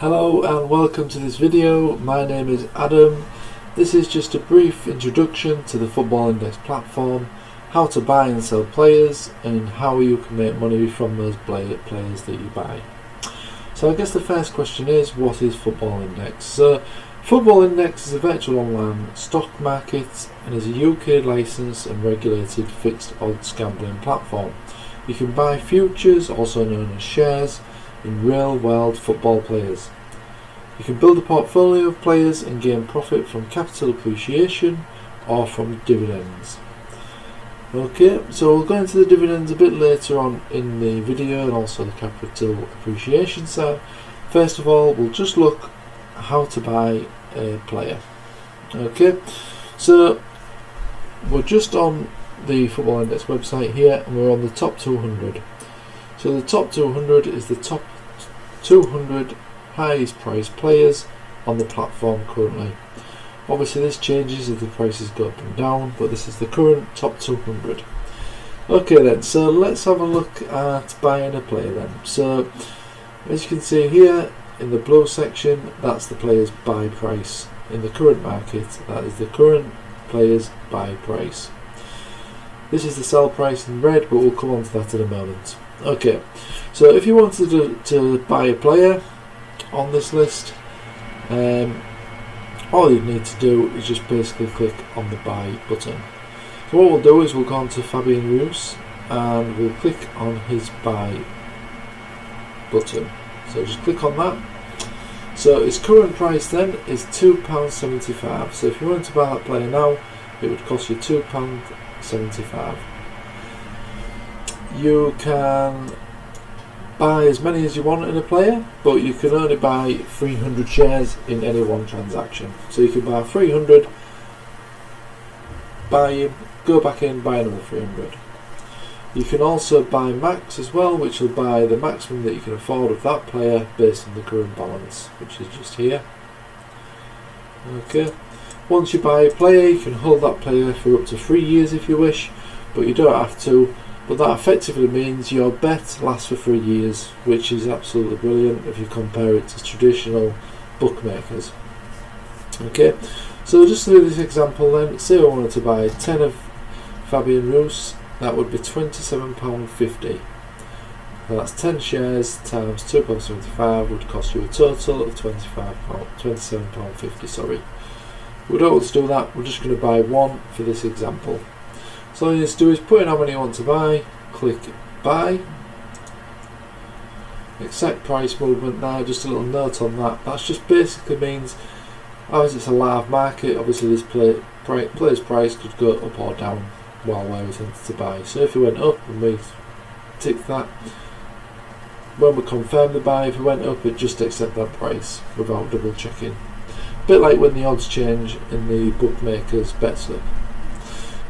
Hello and welcome to this video. My name is Adam. This is just a brief introduction to the Football Index platform, how to buy and sell players and how you can make money from those players that you buy. So I guess the first question is, what is Football Index? So Football Index is a virtual online stock market and is a UK licensed and regulated fixed odds gambling platform. You can buy futures, also known as shares, in real-world football players. You can build a portfolio of players and gain profit from capital appreciation or from dividends. Okay, so we'll go into the dividends a bit later on in the video and also the capital appreciation side. First of all, we'll just look at how to buy a player. Okay, so we're just on the Football Index website here and we're on the top 200. So the top 200 is the top 200 highest priced players on the platform currently. Obviously this changes if the prices go up and down, but this is the current top 200. Okay then, so let's have a look at buying a player then. So as you can see here in the blue section, that's the player's buy price. In the current market, that is the current player's buy price. This is the sell price in red, but we'll come on to that in a moment. Okay, so if you wanted to buy a player on this list, all you need to do is just basically click on the buy button. So what we'll do is we'll go on to Fabian Ruiz and we'll click on his buy button. So just click on that. So his current price then is £2.75. So if you wanted to buy that player now, it would cost you £2.75. You can buy as many as you want in a player, but you can only buy 300 shares in any one transaction. So you can buy 300, buy him, go back in, buy another 300. You can also buy max as well, which will buy the maximum that you can afford of that player based on the current balance, which is just here. Okay. Once you buy a player, you can hold that player for up to 3 years if you wish, but you don't have to. But that effectively means your bet lasts for 3 years, which is absolutely brilliant if you compare it to traditional bookmakers. Okay, so just to do this example then, say I wanted to buy 10 of Fabian Ruiz, that would be £27.50. That's 10 shares times £2.75 would cost you a total of £27.50. Sorry. We don't want to do that, we're just going to buy one for this example. So all you need to do is put in how many you want to buy, click buy, accept price movement. Now just a little note on that, that just basically means, as it's a live market, obviously this player's price could go up or down while we're intended to buy. So if it went up and we tick that, when we confirm the buy, if it went up, it just accept that price without double checking. A bit like when the odds change in the bookmaker's bet slip.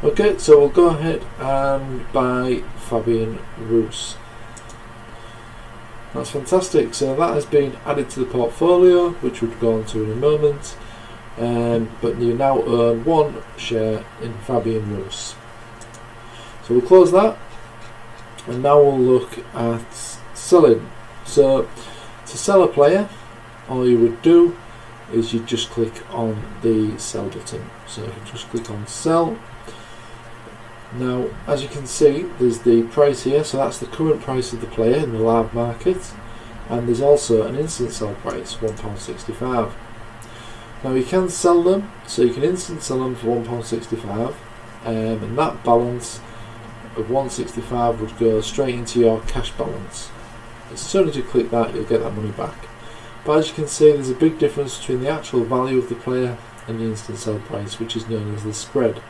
Okay, so we'll go ahead and buy Fabian Ruiz. That's fantastic. So that has been added to the portfolio, which we'll go on to in a moment. But you now earn one share in Fabian Ruiz. So we'll close that, and now we'll look at selling. So to sell a player, all you would do is you just click on the sell button. So you just click on sell. Now, as you can see, there's the price here, so that's the current price of the player in the live market, and there's also an instant sell price, £1.65. Now you can sell them, so you can instant sell them for £1.65, and that balance of £1.65 would go straight into your cash balance. As soon as you click that, you'll get that money back. But as you can see, there's a big difference between the actual value of the player and the instant sell price, which is known as the spread.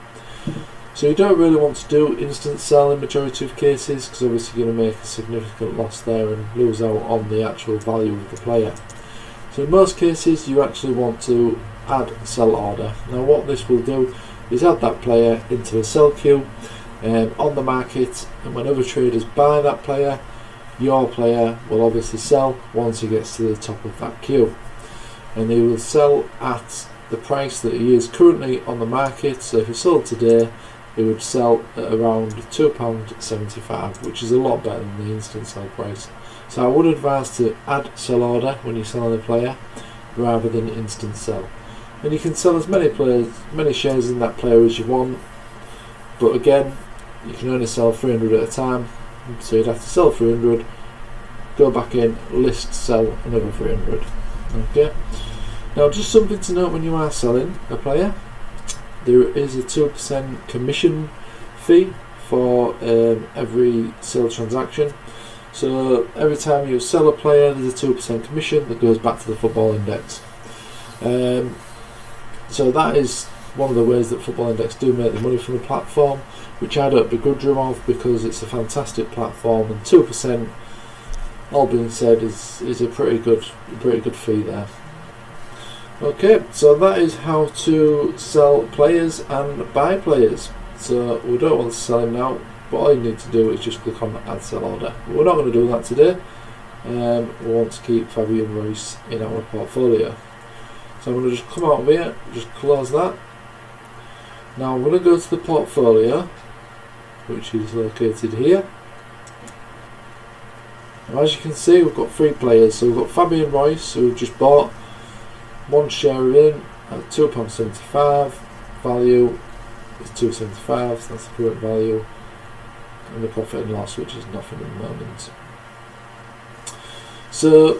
So you don't really want to do instant sell in majority of cases, because obviously you're going to make a significant loss there and lose out on the actual value of the player. So in most cases you actually want to add a sell order. Now what this will do is add that player into a sell queue on the market, and when other traders buy that player, your player will obviously sell once he gets to the top of that queue, and he will sell at the price that he is currently on the market. So if he sold today, it would sell at around £2.75, which is a lot better than the instant sell price. So I would advise to add sell order when you're selling a player rather than instant sell. And you can sell as many shares in that player as you want, but again, you can only sell 300 at a time, so you'd have to sell 300, go back in, list, sell another 300. Okay. Now, just something to note when you are selling a player, there is a 2% commission fee for every sale transaction. So every time you sell a player, there's a 2% commission that goes back to the Football Index. So that is one of the ways that Football Index do make the money from the platform, which I don't begrudge them of because it's a fantastic platform, and 2%, all being said, is a pretty good fee there. Okay, so that is how to sell players and buy players. So we don't want to sell him now, but all you need to do is just click on add sell order. We're not going to do that today. We want to keep Fabian Royce in our portfolio. So I'm going to just come out of here, just close that. Now I'm going to go to the portfolio, which is located here. Now as you can see, we've got 3 players. So we've got Fabian Royce, who we've just bought, 1 share in at £2.75, value is £2.75, so that's the current value, and the profit and loss, which is nothing at the moment. So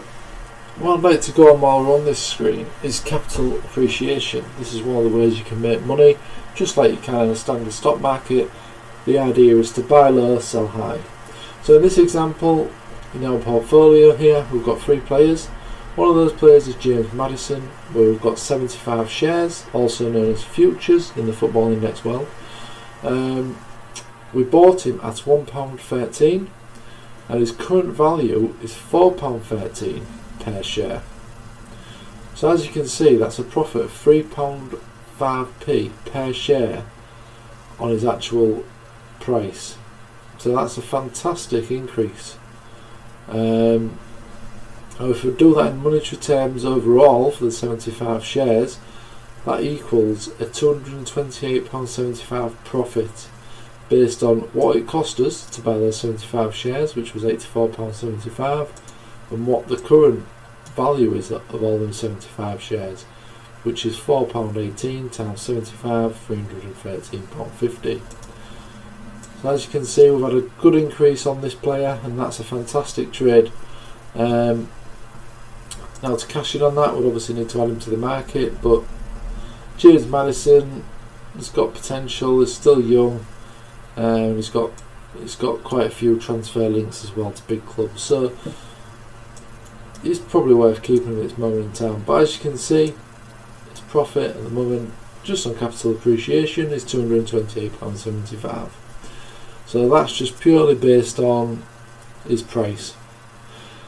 what I'd like to go on while we're on this screen is capital appreciation. This is one of the ways you can make money, just like you can in a standard stock market. The idea is to buy low, sell high. So in this example, in our portfolio here, we've got 3 players. One of those players is James Maddison, where we've got 75 shares, also known as futures in the Football Index world. We bought him at £1.13, and his current value is £4.13 per share. So as you can see, that's a profit of £3.5p per share on his actual price. So that's a fantastic increase. If we do that in monetary terms overall for the 75 shares, that equals a £228.75 profit based on what it cost us to buy those 75 shares, which was £84.75, and what the current value is of all those 75 shares, which is £4.18 times 75, £313.50. So as you can see, we've had a good increase on this player, and that's a fantastic trade. Now to cash in on that, we'd obviously need to add him to the market, but James Maddison has got potential, he's still young, he's got quite a few transfer links as well to big clubs, so he's probably worth keeping at this moment in time. But as you can see, his profit at the moment, just on capital appreciation, is £228.75. So that's just purely based on his price.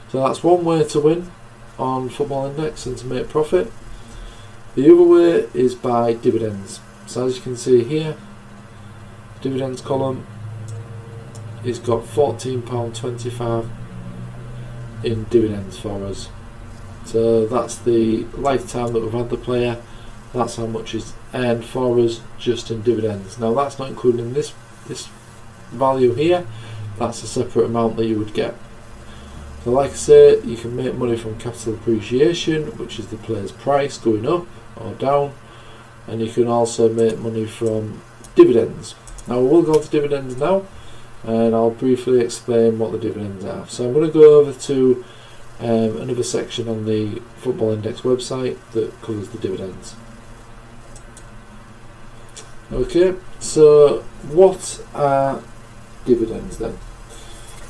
So that's one way to win on Football Index and to make profit. The other way is by dividends. So as you can see here, dividends column, it's got £14.25 in dividends for us. So that's the lifetime that we've had the player, that's how much is earned for us just in dividends. Now that's not including this value here, that's a separate amount that you would get. So like I say, you can make money from capital appreciation, which is the player's price going up or down, and you can also make money from dividends. Now we'll go to dividends now, and I'll briefly explain what the dividends are. So I'm going to go over to another section on the Football Index website that covers the dividends. Okay, so what are dividends then?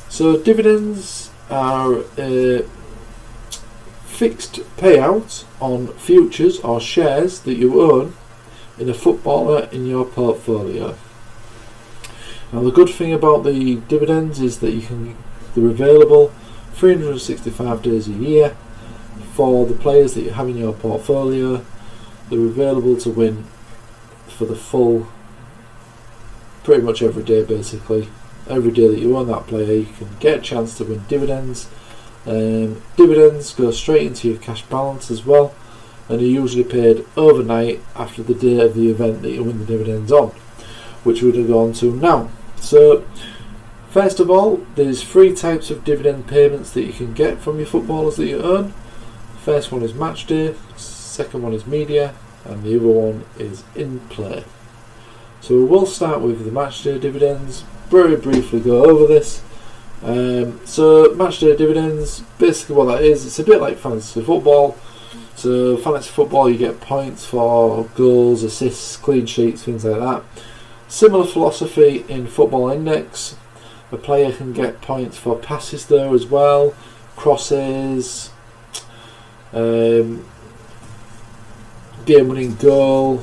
So dividends are a fixed payout on futures or shares that you own in a footballer in your portfolio. Now the good thing about the dividends is that they're available 365 days a year for the players that you have in your portfolio. They're available to win for the full, pretty much every day basically. Every day that you own that player, you can get a chance to win dividends. Dividends go straight into your cash balance as well, and are usually paid overnight after the day of the event that you win the dividends on, which we're going to go on to now. So First of all, there's 3 types of dividend payments that you can get from your footballers that you earn. First one is match day, second one is media, and the other one is in play. So we'll start with the match day dividends. Very briefly go over this. So match day dividends, basically what that is, it's a bit like fantasy football. So fantasy football, you get points for goals, assists, clean sheets, things like that. Similar philosophy in Football Index. A player can get points for passes there as well, crosses, game-winning goal,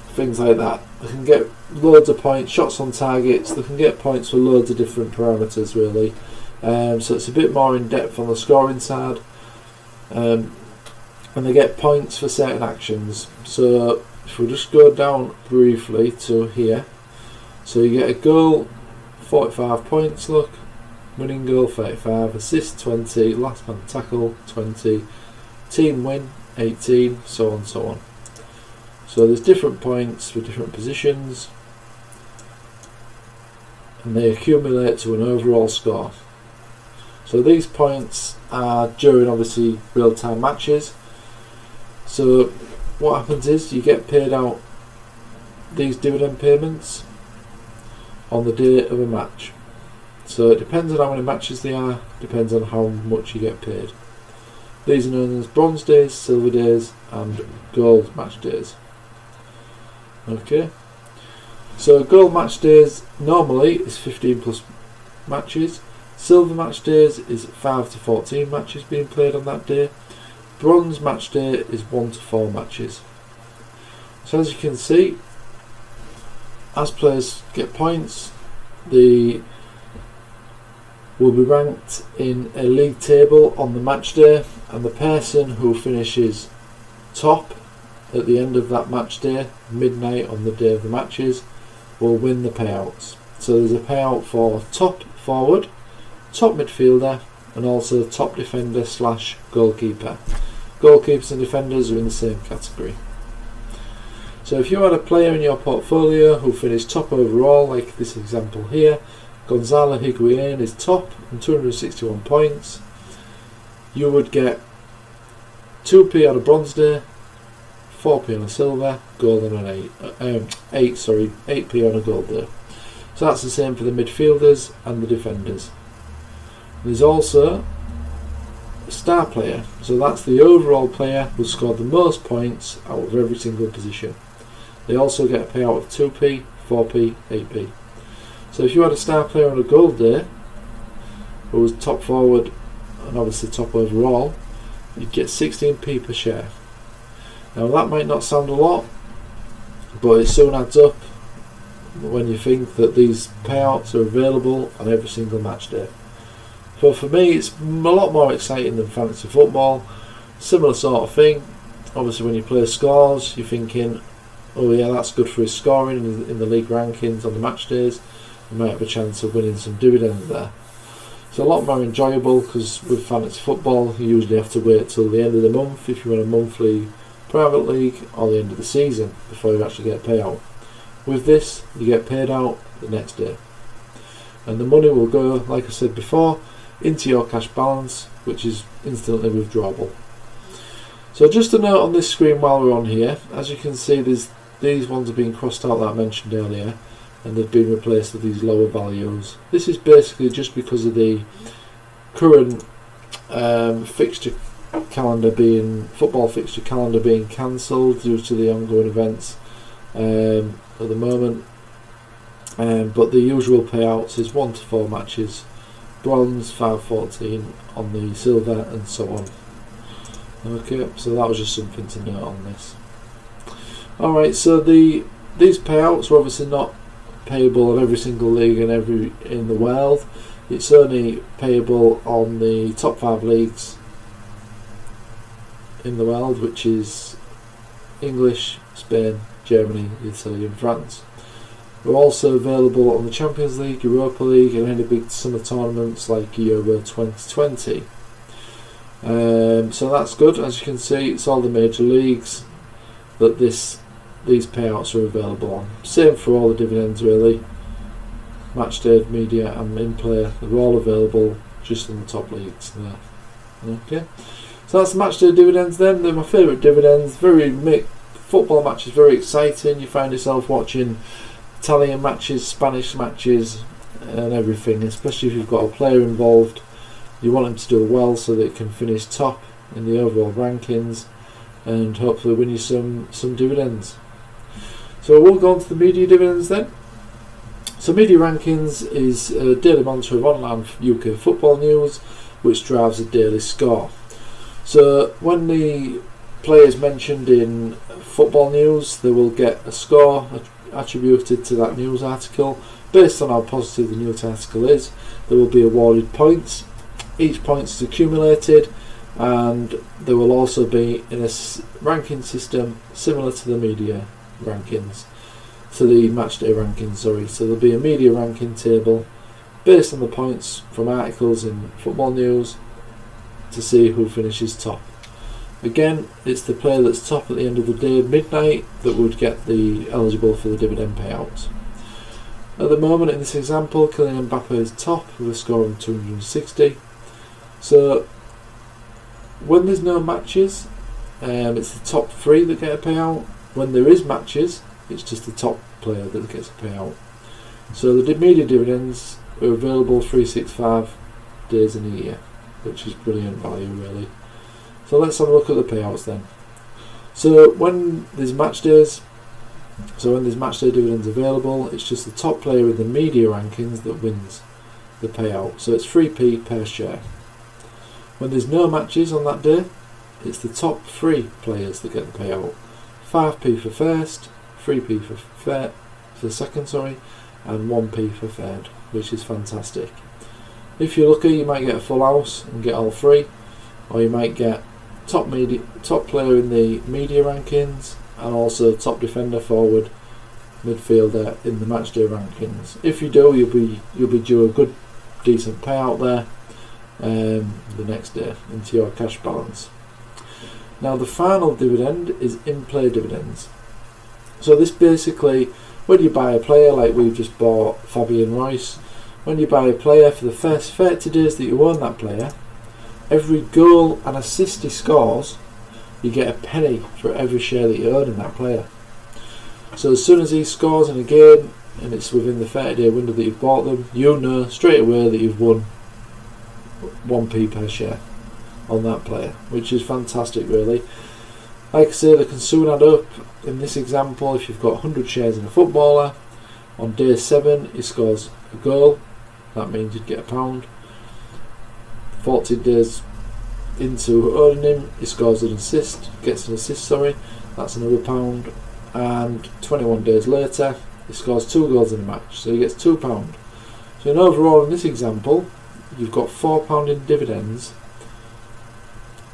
things like that. They can get loads of points, shots on targets. They can get points for loads of different parameters, really. So it's a bit more in depth on the scoring side, and they get points for certain actions. So if we just go down briefly to here, so you get a goal, 45 points, look, winning goal 35, assist 20, last man tackle 20, team win 18, so on and so on. So there's different points for different positions, and they accumulate to an overall score. So these points are during obviously real-time matches. So what happens is you get paid out these dividend payments on the day of a match. So it depends on how many matches there are, depends on how much you get paid. These are known as bronze days, silver days, and gold match days. Okay, so gold match days normally is 15 plus matches. Silver match days is 5 to 14 matches being played on that day. Bronze match day is 1 to 4 matches. So as you can see, as players get points, they will be ranked in a league table on the match day, and the person who finishes top at the end of that match day, midnight on the day of the matches, will win the payouts. So there's a payout for top forward, top midfielder, and also top defender / goalkeeper. Goalkeepers and defenders are in the same category. So if you had a player in your portfolio who finished top overall, like this example here, Gonzalo Higuain is top on 261 points, you would get 2p on a bronze day, 4p on a silver, gold on an 8p on a gold day. So that's the same for the midfielders and the defenders. There's also a star player, so that's the overall player who scored the most points out of every single position. They also get a payout of 2p, 4p, 8p. So if you had a star player on a gold day who was top forward and obviously top overall, you'd get 16p per share. Now that might not sound a lot, but it soon adds up when you think that these payouts are available on every single match day. So for me, it's a lot more exciting than fantasy football. Similar sort of thing. Obviously when you play scores, you're thinking, oh yeah, that's good for his scoring in the league rankings on the match days. You might have a chance of winning some dividends there. It's a lot more enjoyable because with fantasy football you usually have to wait till the end of the month if you're in a monthly private league, or the end of the season before you actually get a payout. With this, you get paid out the next day, and the money will go, like I said before, into your cash balance, which is instantly withdrawable. So just a note on this screen while we're on here, as you can see these ones have been crossed out that I mentioned earlier, and they've been replaced with these lower values. This is basically just because of the current football fixture calendar being cancelled due to the ongoing events at the moment. But the usual payouts is 1 to 4 matches, bronze 5-14 on the silver, and so on. Okay, so that was just something to note on this. Alright, so these payouts are obviously not payable on every single league in the world. It's only payable on the top 5 leagues in the world, which is English, Spain, Germany, Italy and France. We're also available on the Champions League, Europa League and any big summer tournaments like Euro 2020. So that's good. As you can see, it's all the major leagues that these payouts are available on. Same for all the dividends really. matchday, media and in-play. They're all available just in the top leagues there. Okay, so that's the matchday dividends then. They're my favourite dividends. Football matches very exciting. You find yourself watching Italian matches, Spanish matches and everything, especially if you've got a player involved. You want him to do well so that he can finish top in the overall rankings and hopefully win you some dividends. So we'll go on to the media dividends then. So media rankings is a daily monitor of online UK football news which drives a daily score. So when the player is mentioned in football news, they will get a score attributed to that news article. Based on how positive the news article is, they will be awarded points. Each point is accumulated, and there will also be in a ranking system similar to the media rankings, to the matchday rankings, sorry. So there'll be a media ranking table based on the points from articles in football news to see who finishes top. Again, it's the player that's top at the end of the day, midnight, that would get the eligible for the dividend payouts. At the moment, in this example, Kylian Mbappe is top with a score of 260. So when there's no matches, it's the top 3 that get a payout. When there is matches, it's just the top player that gets a payout. So the media dividends are available 365 days in a year, which is brilliant value really. So let's have a look at the payouts then. So when there's match days, when there's matchday dividends available, it's just the top player in the media rankings that wins the payout. So it's 3p per share. When there's no matches on that day, it's the top 3 players that get the payout. 5p for first, 3p for second, and 1p for third, which is fantastic. If you're lucky, you might get a full house and get all 3, or you might get top player in the media rankings and also top defender, forward, midfielder in the matchday rankings. If you do, you'll be due a good decent payout there the next day into your cash balance. Now the final dividend is in-play dividends. So this basically, when you buy a player, like we've just bought Fabian Royce, when you buy a player, for the first 30 days that you own that player, every goal and assist he scores, you get a penny for every share that you own in that player. So as soon as he scores in a game and it's within the 30-day window that you've bought them, you know straight away that you've won 1p per share on that player, which is fantastic really. Like I say, they can soon add up. In this example, if you've got 100 shares in a footballer, on day 7 he scores a goal, that means you'd get £1. 40 days into owning him, he scores an assist, that's another £1. And 21 days later, he scores 2 goals in a match, so he gets £2. So in overall, in this example, you've got £4 in dividends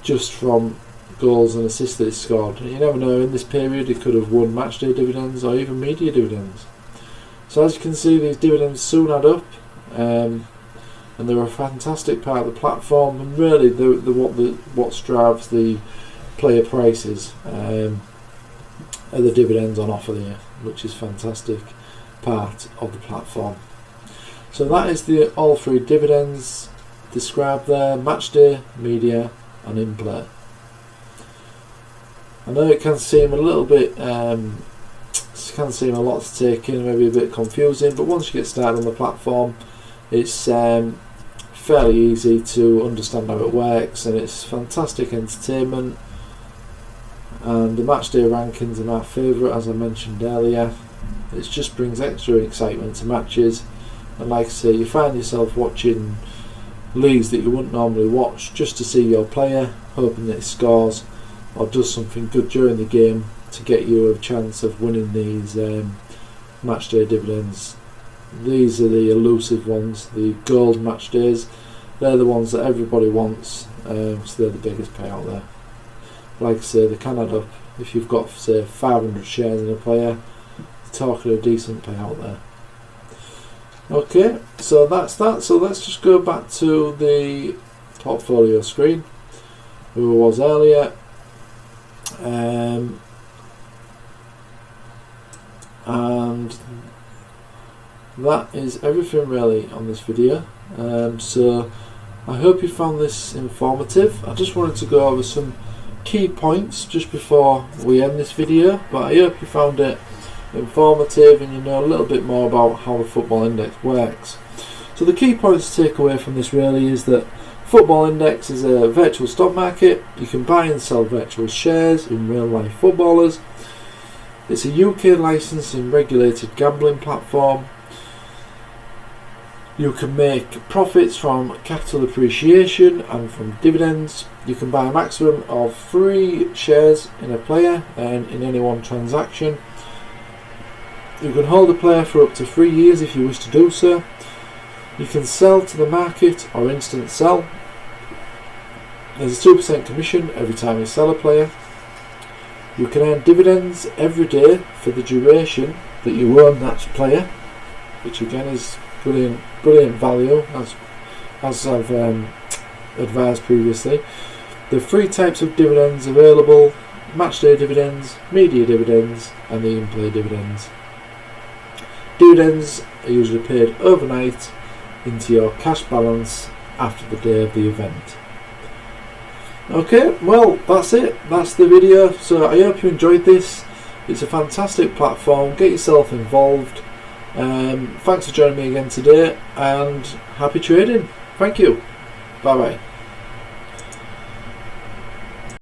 just from goals and assists that he scored. And you never know, in this period he could have won matchday dividends or even media dividends. So as you can see, these dividends soon add up, and they're a fantastic part of the platform, and really what drives the player prices are the dividends on offer there, which is fantastic part of the platform. So that is the all 3 dividends described there: matchday, media and in-play. I know it can seem a little bit can seem a lot to take in, maybe a bit confusing, but once you get started on the platform, it's fairly easy to understand how it works, and it's fantastic entertainment. And the matchday rankings are my favourite, as I mentioned earlier. It just brings extra excitement to matches, and like I say, you find yourself watching leagues that you wouldn't normally watch just to see your player, hoping that he scores or does something good during the game to get you a chance of winning these matchday dividends. These are the elusive ones, the gold match days. They're the ones that everybody wants, so they're the biggest payout there. Like I say, they can add up. If you've got, say, 500 shares in a player, you're talking a decent payout there. Okay, so that's that. So let's just go back to the portfolio screen where I was earlier. And that is everything really on this video. So I hope you found this informative. I just wanted to go over some key points just before we end this video, but I hope you found it informative and you know a little bit more about how the Football Index works. So the key points to take away from this really is that Football Index is a virtual stock market. You can buy and sell virtual shares in real life footballers. It's a UK licensed and regulated gambling platform. You can make profits from capital appreciation and from dividends. You can buy a maximum of 3 shares in a player and in any one transaction. You can hold a player for up to 3 years if you wish to do so. You can sell to the market or instant sell. There's a 2% commission every time you sell a player. You can earn dividends every day for the duration that you own that player, which again is brilliant value, as I've advised previously. There are 3 types of dividends available: matchday dividends, media dividends, and the in-play dividends. Dividends are usually paid overnight into your cash balance after the day of the event. Okay, well that's it, that's the video. So I hope you enjoyed this. It's a fantastic platform, get yourself involved. Thanks for joining me again today and happy trading. Thank you, bye bye.